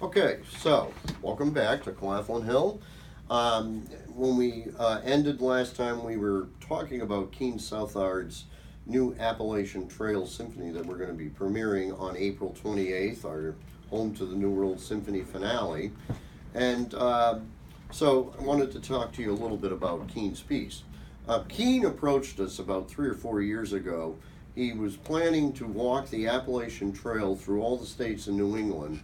Okay, so welcome back to Claflin Hill. When we ended last time, we were talking about Keen Southard's new Appalachian Trail Symphony that we're going to be premiering on April 28th, our Home to the New World Symphony finale. And so I wanted to talk to you a little bit about Keen's piece. Keen approached us about 3 or 4 years ago. He was planning to walk the Appalachian Trail through all the states in New England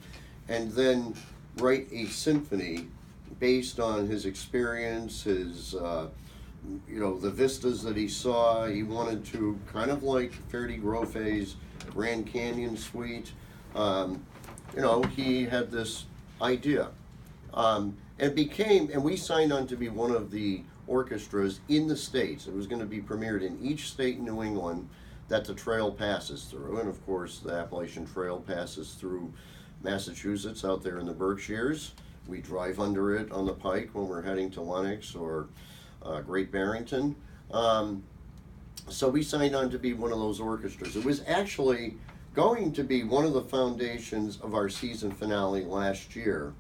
and then write a symphony based on his experience, the vistas that he saw. He wanted to, kind of like Ferdi Groffe's Grand Canyon Suite, he had this idea. And we signed on to be one of the orchestras in the states. It was going to be premiered in each state in New England that the trail passes through. And of course, the Appalachian Trail passes through Massachusetts out there in the Berkshires. We drive under it on the Pike when we're heading to Lenox or Great Barrington. So we signed on to be one of those orchestras. It was actually going to be one of the foundations of our season finale last year,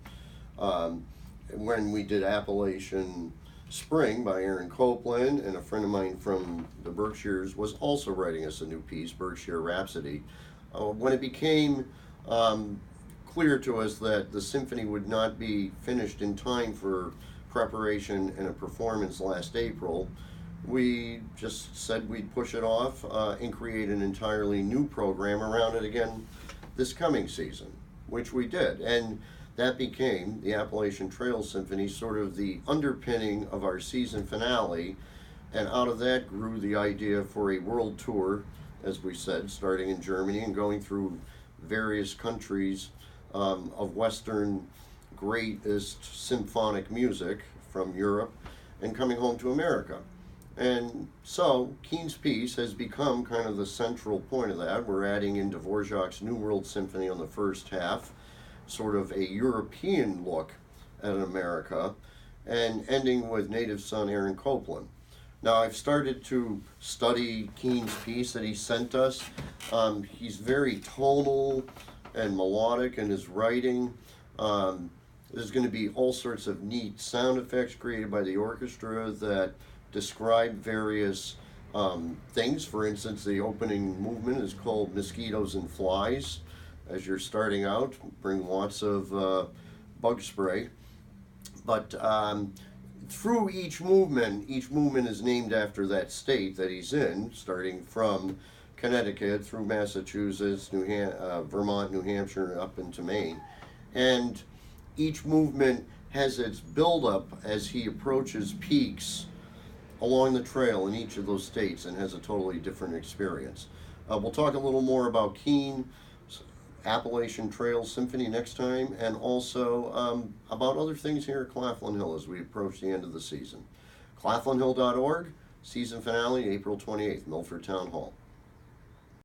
when we did Appalachian Spring by Aaron Copland, and a friend of mine from the Berkshires was also writing us a new piece, Berkshire Rhapsody. When it became clear to us that the symphony would not be finished in time for preparation and a performance last April, we just said we'd push it off and create an entirely new program around it again this coming season, which we did. And that became the Appalachian Trail Symphony, sort of the underpinning of our season finale. And out of that grew the idea for a world tour, as we said, starting in Germany and going through various countries of Western greatest symphonic music from Europe and coming home to America. And so Keen's piece has become kind of the central point of that. We're adding in Dvorak's New World Symphony on the first half, sort of a European look at America, and ending with native son Aaron Copland. Now, I've started to study Keen's piece that he sent us. He's very tonal and melodic in his writing. There's going to be all sorts of neat sound effects created by the orchestra that describe various things. For instance, the opening movement is called Mosquitoes and Flies. As you're starting out, bring lots of bug spray. But through each movement is named after that state that he's in, starting from Connecticut through Massachusetts, Vermont, New Hampshire, up into Maine. And each movement has its buildup as he approaches peaks along the trail in each of those states and has a totally different experience. We'll talk a little more about Keen Appalachian Trail Symphony next time, and also about other things here at Claflin Hill as we approach the end of the season. claflinhill.org, season finale, April 28th, Milford Town Hall.